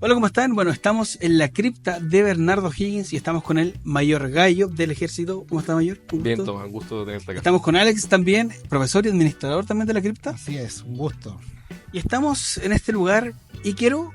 Hola, ¿cómo están? Bueno, estamos en la cripta de Bernardo O'Higgins y estamos con el Mayor Gallo del Ejército. ¿Cómo está, Mayor? Bien, Tomás, gusto de tenerte acá. Estamos con Alex también, profesor y administrador también de la cripta. Así es, un gusto. Y estamos en este lugar y quiero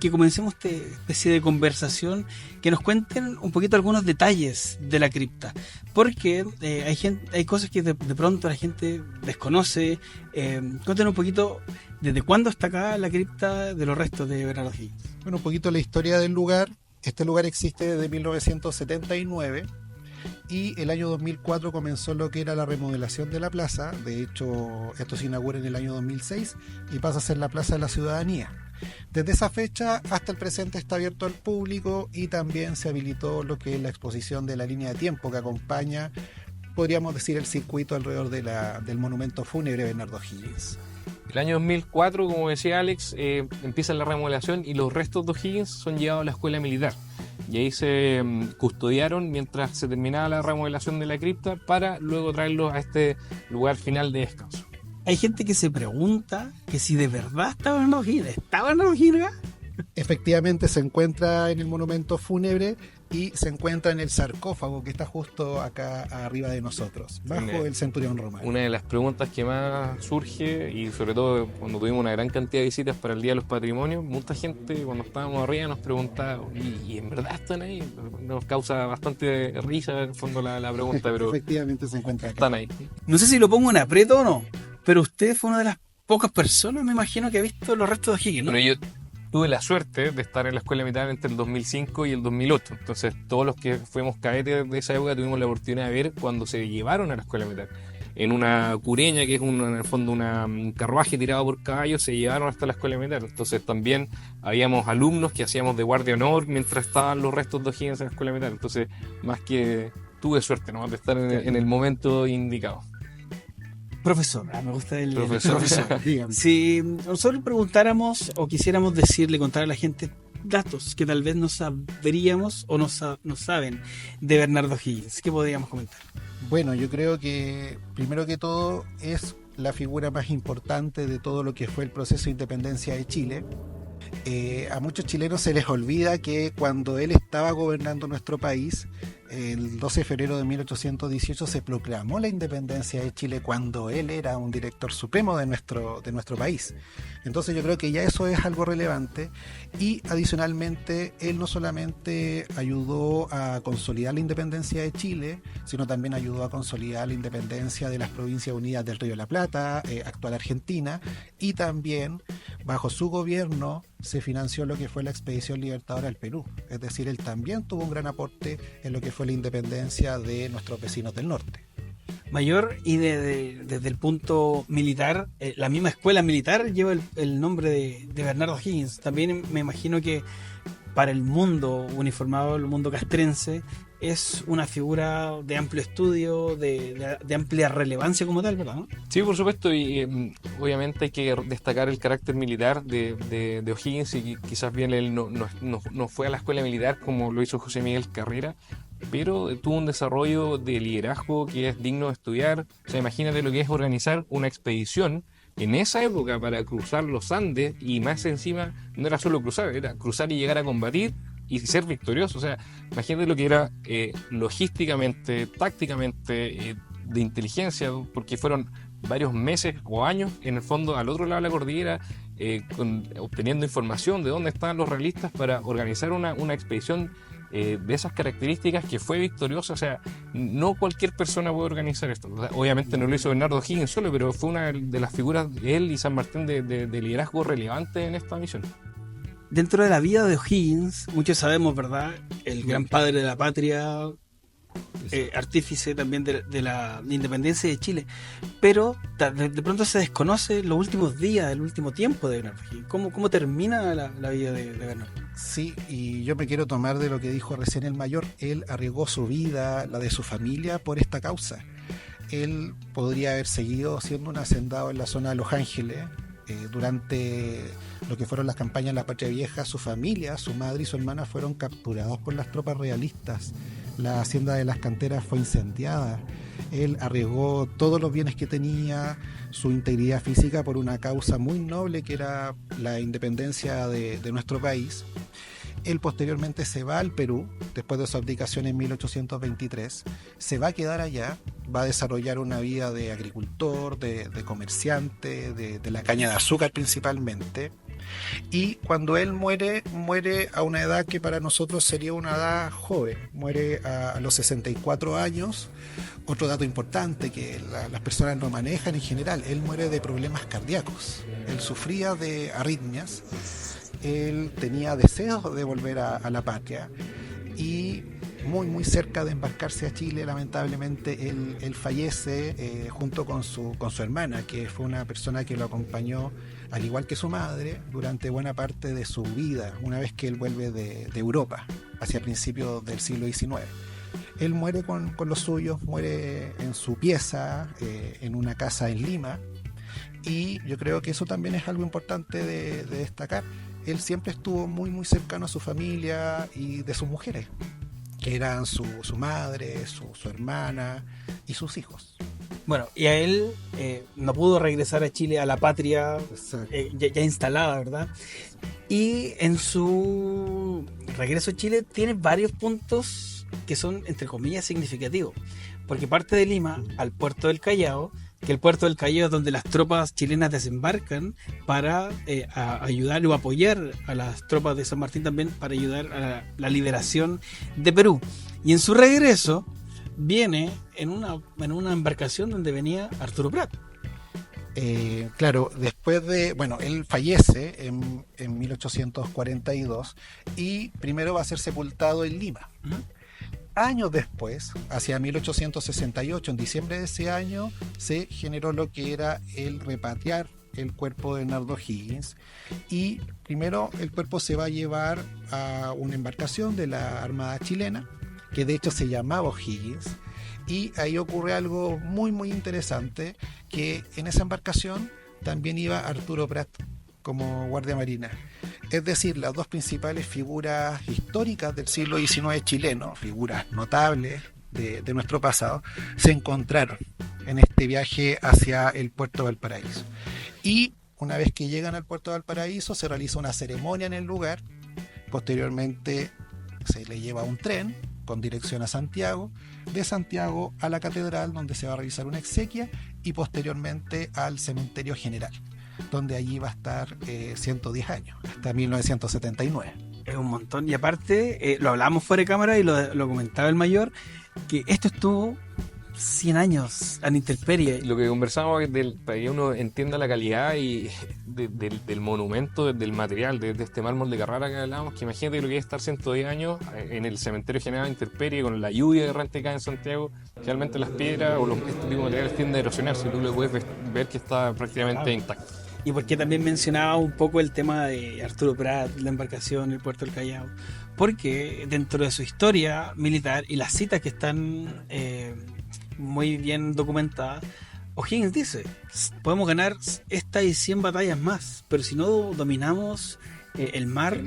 que comencemos esta especie de conversación, que nos cuenten un poquito algunos detalles de la cripta, porque hay cosas que de pronto la gente desconoce. Cuéntenos un poquito desde cuándo está acá la cripta de los restos de Bernardo O'Higgins. Bueno, un poquito la historia del lugar. Este lugar existe desde 1979 y el año 2004 comenzó lo que era la remodelación de la plaza. De hecho, esto se inaugura en el año 2006 y pasa a ser la Plaza de la Ciudadanía. Desde esa fecha hasta el presente está abierto al público y también se habilitó lo que es la exposición de la línea de tiempo que acompaña, podríamos decir, el circuito alrededor del monumento fúnebre Bernardo O'Higgins. El año 2004, como decía Alex, empieza la remodelación y los restos de O'Higgins son llevados a la escuela militar. Y ahí se custodiaron mientras se terminaba la remodelación de la cripta para luego traerlos a este lugar final de descanso. Hay gente que se pregunta que si de verdad está Bernardo O'Higgins. ¿Está Bernardo O'Higgins acá? Efectivamente se encuentra en el monumento fúnebre y se encuentra en el sarcófago que está justo acá arriba de nosotros, bajo el centurión romano. Una de las preguntas que más surge, y sobre todo cuando tuvimos una gran cantidad de visitas para el Día de los Patrimonios, mucha gente cuando estábamos arriba nos preguntaba, ¿y en verdad están ahí? Nos causa bastante risa en el fondo la pregunta, pero efectivamente se encuentra acá. Están ahí. No sé si lo pongo en aprieto o no, pero usted fue una de las pocas personas, me imagino, que ha visto los restos de O'Higgins, ¿no? Bueno, yo tuve la suerte de estar en la escuela militar entre el 2005 y el 2008. Entonces, todos los que fuimos cadetes de esa época tuvimos la oportunidad de ver cuando se llevaron a la escuela militar. En una cureña, que es en el fondo un carruaje tirado por caballos, se llevaron hasta la escuela militar. Entonces, también habíamos alumnos que hacíamos de guardia de honor mientras estaban los restos de O'Higgins en la escuela militar. Entonces, más que tuve suerte, ¿no?, de estar en el momento indicado. Profesor, me gusta el profesor. Si nosotros preguntáramos o quisiéramos decirle, contar a la gente datos que tal vez no sabríamos o no saben de Bernardo O'Higgins, ¿qué podríamos comentar? Bueno, yo creo que primero que todo es la figura más importante de todo lo que fue el proceso de independencia de Chile. A muchos chilenos se les olvida que cuando él estaba gobernando nuestro país, el 12 de febrero de 1818 se proclamó la independencia de Chile cuando él era un director supremo de nuestro país. Entonces yo creo que ya eso es algo relevante y adicionalmente él no solamente ayudó a consolidar la independencia de Chile, sino también ayudó a consolidar la independencia de las Provincias Unidas del Río de la Plata, actual Argentina, y también bajo su gobierno se financió lo que fue la Expedición Libertadora al Perú. Es decir, él también tuvo un gran aporte en lo que fue la independencia de nuestros vecinos del norte. Mayor, y desde el punto militar, la misma escuela militar lleva el nombre de Bernardo O'Higgins. También me imagino que para el mundo uniformado, el mundo castrense, es una figura de amplio estudio, de amplia relevancia como tal, ¿verdad? Sí, por supuesto, y obviamente hay que destacar el carácter militar de O'Higgins, y quizás bien él no fue a la escuela militar como lo hizo José Miguel Carrera, pero tuvo un desarrollo de liderazgo que es digno de estudiar. O sea, imagínate lo que es organizar una expedición en esa época para cruzar los Andes, y más encima no era solo cruzar, era cruzar y llegar a combatir y ser victorioso. O sea, imagínate lo que era logísticamente, tácticamente, de inteligencia, porque fueron varios meses o años en el fondo al otro lado de la cordillera, obteniendo información de dónde estaban los realistas para organizar una expedición de esas características que fue victoriosa. O sea, no cualquier persona puede organizar esto. O sea, obviamente no lo hizo Bernardo O'Higgins solo, pero fue una de las figuras, él y San Martín, de liderazgo relevante en esta misión. Dentro de la vida de O'Higgins, muchos sabemos, ¿verdad? El gran padre de la patria, artífice también de la independencia de Chile, pero de pronto se desconoce los últimos días, el último tiempo de Bernardo O'Higgins. ¿Cómo termina la vida de Bernardo? Sí, y yo me quiero tomar de lo que dijo recién el Mayor. Él arriesgó su vida, la de su familia, por esta causa. Él podría haber seguido siendo un hacendado en la zona de Los Ángeles. Durante lo que fueron las campañas de la Patria Vieja, su familia, su madre y su hermana fueron capturados por las tropas realistas la hacienda de las Canteras fue incendiada. Él arriesgó todos los bienes que tenía, su integridad física por una causa muy noble que era la independencia de nuestro país. Él posteriormente se va al Perú, después de su abdicación en 1823, se va a quedar allá, va a desarrollar una vida de agricultor, de comerciante, de la caña de azúcar principalmente. Y cuando él muere a una edad que para nosotros sería una edad joven, muere a los 64 años. Otro dato importante que las personas no manejan en general, él muere de problemas cardíacos, él sufría de arritmias, él tenía deseos de volver a la patria y muy cerca de embarcarse a Chile, lamentablemente él fallece junto con su hermana, que fue una persona que lo acompañó, al igual que su madre, durante buena parte de su vida, una vez que él vuelve de Europa, hacia principios del siglo XIX. Él muere con los suyos, muere en su pieza, en una casa en Lima, y yo creo que eso también es algo importante de destacar. Él siempre estuvo muy cercano a su familia y de sus mujeres, que eran su madre, su hermana y sus hijos. Bueno, y a él no pudo regresar a Chile, a la patria ya instalada, ¿verdad? Y en su regreso a Chile tiene varios puntos que son, entre comillas, significativos. Porque parte de Lima al puerto del Callao, que el puerto del Callao es donde las tropas chilenas desembarcan para ayudar o apoyar a las tropas de San Martín también para ayudar a la liberación de Perú. Y en su regreso viene en una embarcación donde venía Arturo Prat. Claro, después de... Bueno, él fallece en 1842 y primero va a ser sepultado en Lima. ¿Mm? Años después, hacia 1868, en diciembre de ese año, se generó lo que era el repatriar el cuerpo de Bernardo O'Higgins, y primero el cuerpo se va a llevar a una embarcación de la Armada chilena, que de hecho se llamaba O'Higgins, y ahí ocurre algo muy interesante, que en esa embarcación también iba Arturo Prat como guardia marina. Es decir, las dos principales figuras históricas del siglo XIX chileno, figuras notables de nuestro pasado, se encontraron en este viaje hacia el puerto de Valparaíso. Y una vez que llegan al puerto de Valparaíso, se realiza una ceremonia en el lugar. Posteriormente se le lleva un tren con dirección a Santiago, de Santiago a la catedral, donde se va a realizar una exequia, y posteriormente al cementerio general, donde allí va a estar 110 años, hasta 1979. Es un montón. Y aparte, lo hablábamos fuera de cámara y lo comentaba el mayor, que esto estuvo 100 años a la intemperie. Lo que conversamos es para que uno entienda la calidad y del monumento, del material, de este mármol de Carrara que hablábamos, que imagínate lo que es estar 110 años en el cementerio general de intemperie, con la lluvia de repente cae en Santiago. Realmente las piedras o este tipo de materiales tienden a erosionarse, tú lo puedes ver que está prácticamente intacto. Y porque también mencionaba un poco el tema de Arturo Prat, la embarcación, el puerto del Callao, porque dentro de su historia militar y las citas que están muy bien documentadas, O'Higgins dice: podemos ganar esta y 100 batallas más, pero si no dominamos el mar,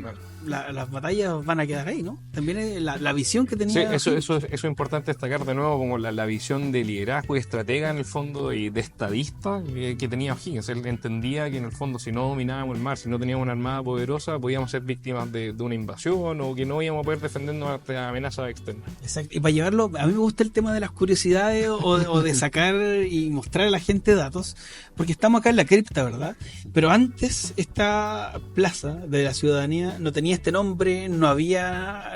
las batallas van a quedar ahí, ¿no? También es la visión que tenía. Sí, eso es importante destacar de nuevo, como la visión de liderazgo y estratega en el fondo, y de estadista que tenía O'Higgins. Él entendía que en el fondo, si no dominábamos el mar, si no teníamos una armada poderosa, podíamos ser víctimas de una invasión, o que no íbamos a poder defendernos ante amenazas externas. Exacto. Y para llevarlo, a mí me gusta el tema de las curiosidades o de sacar y mostrar a la gente datos, porque estamos acá en la cripta, ¿verdad? Pero antes esta plaza de la ciudadanía no tenía este nombre, no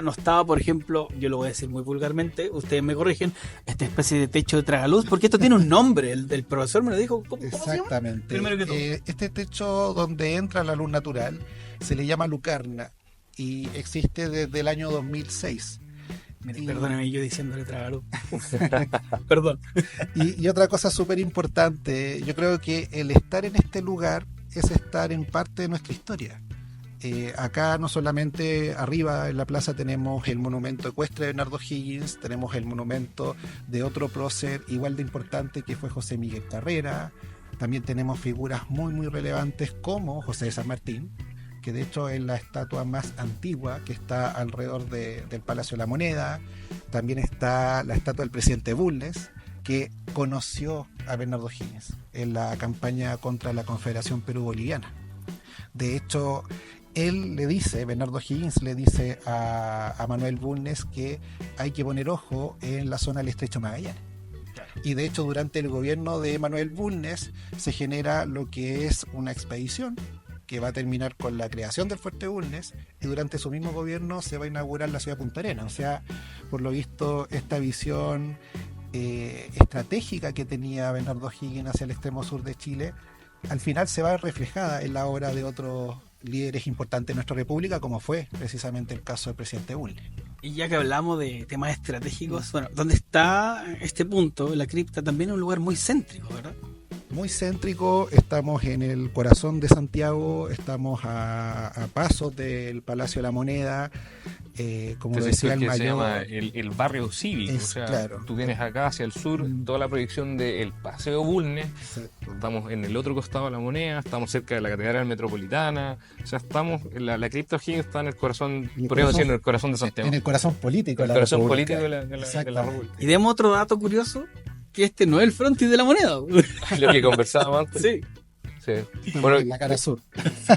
estaba, por ejemplo, yo lo voy a decir muy vulgarmente, ustedes me corrigen, esta especie de techo de tragaluz, porque esto tiene un nombre, el profesor me lo dijo. ¿Cómo exactamente. se llama? Primero que todo. Este techo donde entra la luz natural se le llama lucarna y existe desde el año 2006. Perdóneme yo diciéndole tragaluz. Perdón. Y otra cosa súper importante, yo creo que el estar en este lugar es estar en parte de nuestra historia. Acá no solamente arriba en la plaza tenemos el monumento ecuestre de Bernardo O'Higgins, tenemos el monumento de otro prócer igual de importante que fue José Miguel Carrera, también tenemos figuras muy relevantes como José de San Martín, que de hecho es la estatua más antigua que está alrededor del Palacio de la Moneda. también está la estatua del presidente Bulnes, que conoció a Bernardo Higgins en la campaña contra la Confederación Perú-Boliviana. De hecho, Bernardo Higgins le dice a Manuel Bulnes que hay que poner ojo en la zona del Estrecho Magallanes. Y de hecho, durante el gobierno de Manuel Bulnes se genera lo que es una expedición que va a terminar con la creación del Fuerte Bulnes, y durante su mismo gobierno se va a inaugurar la ciudad de Punta Arenas. O sea, por lo visto, esta visión estratégica que tenía Bernardo Higgins hacia el extremo sur de Chile, al final se va reflejada en la obra de otros líderes importantes de nuestra república, como fue precisamente el caso del presidente Bulnes. Y ya que hablamos de temas estratégicos, bueno, ¿dónde está este punto? La cripta también es un lugar muy céntrico, ¿verdad? Muy céntrico, estamos en el corazón de Santiago, estamos a pasos del Palacio de la Moneda, como Entonces, decía el que mayor. se llama el barrio cívico, Es, o sea, claro. tú vienes acá hacia el sur, toda la proyección del Paseo Bulnes, Exacto. estamos en el otro costado de la Moneda, estamos cerca de la Catedral Metropolitana, o sea, estamos, la cripta O'Higgins está en el corazón, podríamos decir, en el corazón de Santiago. En el corazón político de El la corazón República. político de la Exacto. República. Y demos otro dato curioso, que este no es el frontis de la moneda. Lo que conversábamos antes. Sí. Sí. Estamos Bueno, en la cara sur.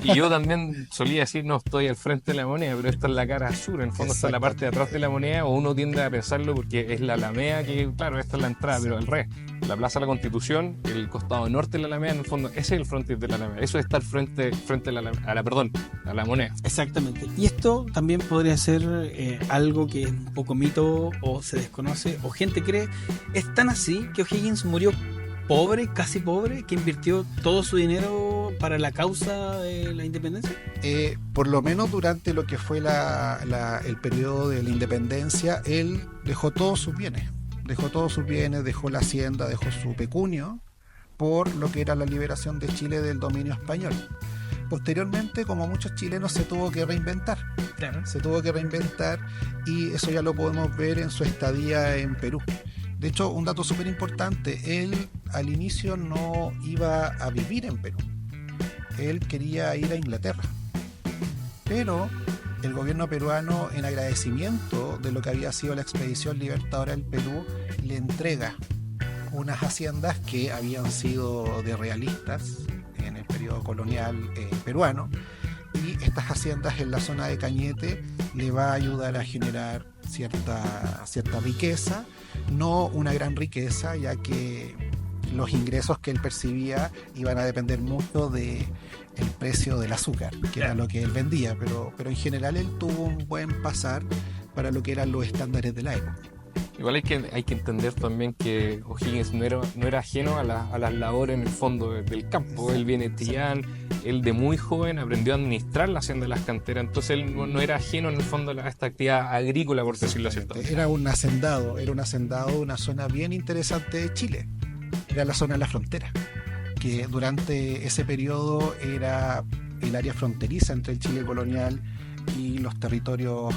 y yo también solía decir, no estoy al frente de la moneda, pero esta es la cara sur, en el fondo está en la parte de atrás de la moneda, o uno tiende a pensarlo porque es la Alameda, que claro, esta es la entrada, pero al revés, la Plaza de la Constitución, el costado norte de la Alameda, en el fondo, ese es el frontis de la Alameda, eso es estar frente a la moneda. Exactamente. Y esto también podría ser algo que es un poco mito o se desconoce o gente cree. Es tan así que O'Higgins murió pobre, casi pobre, que invirtió todo su dinero para la causa de la independencia. Por lo menos durante lo que fue el periodo de la independencia, él dejó todos sus bienes. Dejó la hacienda, dejó su pecunio por lo que era la liberación de Chile del dominio español. Posteriormente, como muchos chilenos, se tuvo que reinventar. Claro. Y eso ya lo podemos ver en su estadía en Perú. De hecho, un dato súper importante, él al inicio no iba a vivir en Perú. Él quería ir a Inglaterra. Pero el gobierno peruano, en agradecimiento de lo que había sido la expedición libertadora del Perú, le entrega unas haciendas que habían sido de realistas en el periodo colonial peruano, y estas haciendas en la zona de Cañete le va a ayudar a generar cierta riqueza, no una gran riqueza, ya que los ingresos que él percibía iban a depender mucho del precio del azúcar, que era lo que él vendía, pero en general él tuvo un buen pasar para lo que eran los estándares de la época. Igual hay que entender también que O'Higgins no era ajeno a las labores en el fondo del campo. Él viene tillán, él de muy joven aprendió a administrar la hacienda de las canteras, entonces él no era ajeno en el fondo a esta actividad agrícola, por decirlo así. Era un hacendado de una zona bien interesante de Chile. Era la zona de la frontera, que durante ese periodo era el área fronteriza entre el Chile colonial y los territorios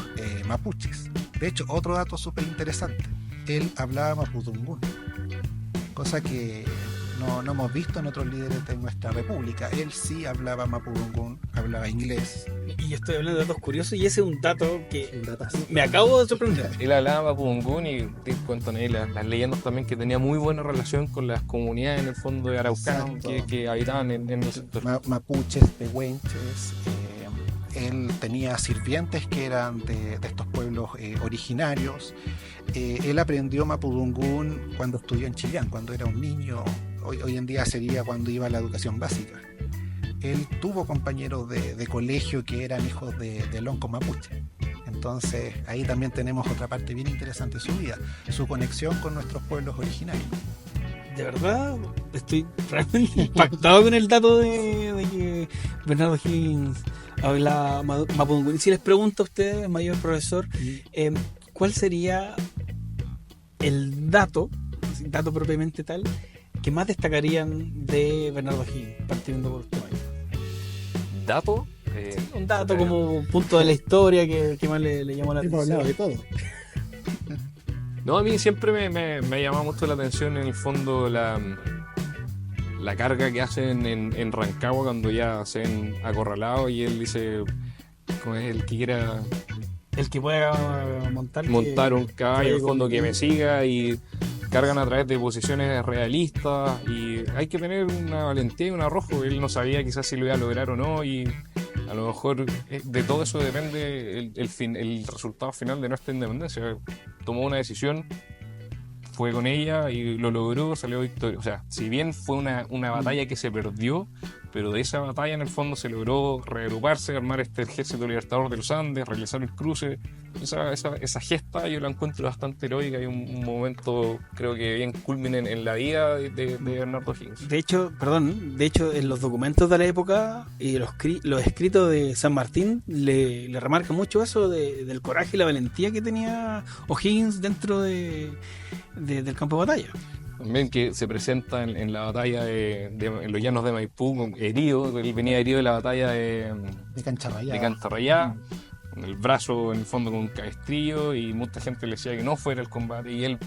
mapuches. De hecho, otro dato súper interesante, él hablaba mapudungún, cosa que no hemos visto en otros líderes de nuestra república. Él sí hablaba mapudungún, hablaba inglés. Y yo estoy hablando de datos curiosos y ese es un dato que me acabo de sorprender. Él hablaba mapudungún y te cuentan ahí las leyendas también que tenía muy buena relación con las comunidades en el fondo de araucanos que habitaban en el sector. Mapuches, pehuenches. Él tenía sirvientes que eran de estos pueblos originarios. Él aprendió mapudungún cuando estudió en Chillán, cuando era un niño. Hoy en día sería cuando iba a la educación básica. Él tuvo compañeros de colegio que eran hijos de lonco mapuche. Entonces ahí también tenemos otra parte bien interesante de su vida, su conexión con nuestros pueblos originarios. De verdad, estoy realmente impactado con el dato de que Bernardo Higgins habla mapudungún. Y si les pregunto a ustedes, mayor profesor, ¿cuál sería el dato propiamente tal, que más destacarían de Bernardo Higgins, partiendo por usted? ¿Dato? Un dato como punto de la historia que más le llamó la Hemos atención. hablado de todo. No, a mí siempre me ha llamado mucho la atención en el fondo la carga que hacen en Rancagua cuando ya se ven acorralados y él dice, como es el que quiera El que pueda montar, montar un caballo que al fondo que me con- siga y cargan a través de posiciones realistas y hay que tener una valentía y un arrojo. Él no sabía quizás si lo iba a lograr o no y a lo mejor de todo eso depende el resultado final de nuestra independencia. Tomó una decisión, fue con ella y lo logró, salió victorioso. O sea, si bien fue una batalla que se perdió, pero de esa batalla en el fondo se logró reagruparse, armar este ejército libertador de los Andes, realizar el cruce. Esa gesta yo la encuentro bastante heroica y un momento creo que bien culmine en la vida de Bernardo Higgins. De hecho, en los documentos de la época y los escritos de San Martín le remarca mucho eso del coraje y la valentía que tenía O'Higgins dentro del campo de batalla. También que se presenta en la batalla en los llanos de Maipú, herido, él venía herido de la batalla De Cancha Rayada. de Cantarrayá, con el brazo en el fondo con un cabestrillo y mucha gente le decía que no fuera el combate y él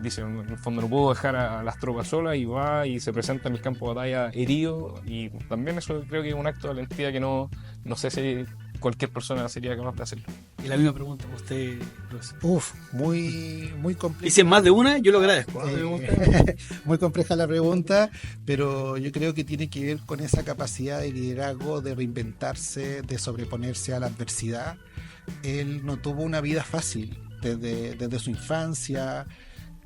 dice en el fondo no puedo dejar a las tropas solas y va y se presenta en el campo de batalla herido y también eso creo que es un acto de valentía que no sé si cualquier persona sería capaz de hacerlo. Y la misma pregunta para usted, profesor. Uf, muy Y compleja. si es más de una, yo lo agradezco. Muy compleja la pregunta, pero yo creo que tiene que ver con esa capacidad de liderazgo, de reinventarse, de sobreponerse a la adversidad. Él no tuvo una vida fácil desde su infancia.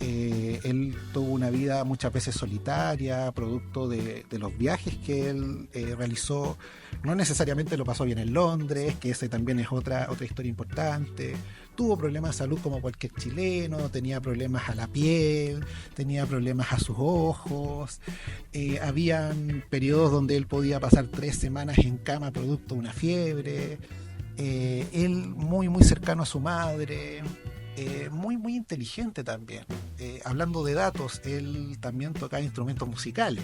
Él tuvo una vida muchas veces solitaria, producto de los viajes que él realizó. No necesariamente lo pasó bien en Londres, que ese también es otra historia importante. Tuvo problemas de salud como cualquier chileno, tenía problemas a la piel, tenía problemas a sus ojos. Habían periodos donde él podía pasar 3 semanas en cama producto de una fiebre. Él muy cercano a su madre. Muy inteligente también. Hablando de datos, él también tocaba instrumentos musicales.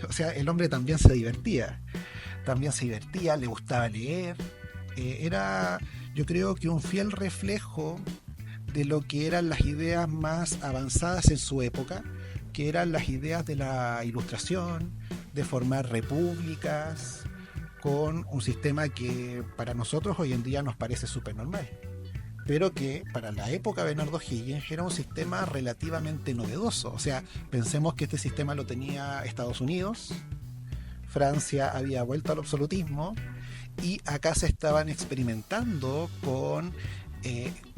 O sea, el hombre también se divertía, le gustaba leer. Era, yo creo que un fiel reflejo de lo que eran las ideas más avanzadas en su época, que eran las ideas de la Ilustración, de formar repúblicas, con un sistema que para nosotros hoy en día nos parece súper normal, pero que para la época de Bernardo Higgins era un sistema relativamente novedoso. O sea, pensemos que este sistema lo tenía Estados Unidos, Francia había vuelto al absolutismo y acá se estaban experimentando con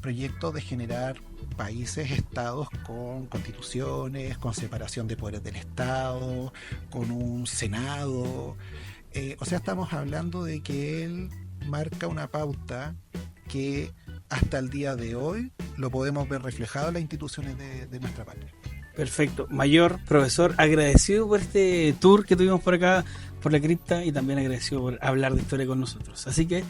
proyectos de generar países, estados con constituciones, con separación de poderes del Estado, con un Senado. O sea, estamos hablando de que él marca una pauta que hasta el día de hoy lo podemos ver reflejado en las instituciones de nuestra patria. Perfecto. Mayor, profesor, agradecido por este tour que tuvimos por acá, por la cripta, y también agradecido por hablar de historia con nosotros. Así que,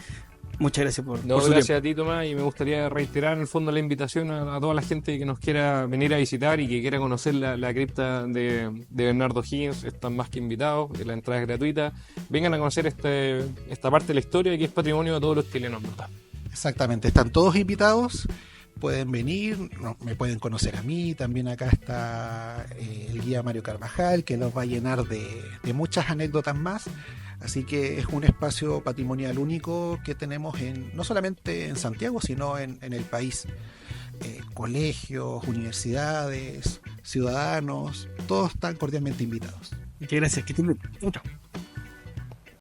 muchas gracias por su Gracias tiempo. a ti, Tomás, y me gustaría reiterar en el fondo la invitación a toda la gente que nos quiera venir a visitar y que quiera conocer la cripta de Bernardo Higgins. Están más que invitados, la entrada es gratuita. Vengan a conocer esta parte de la historia que es patrimonio de todos los chilenos, ¿verdad? Exactamente, están todos invitados, pueden venir, me pueden conocer a mí, también acá está el guía Mario Carvajal, que los va a llenar de muchas anécdotas más, así que es un espacio patrimonial único que tenemos no solamente en Santiago, sino en el país. Colegios, universidades, ciudadanos, todos están cordialmente invitados. Muchas gracias. Que estén bien. Chao.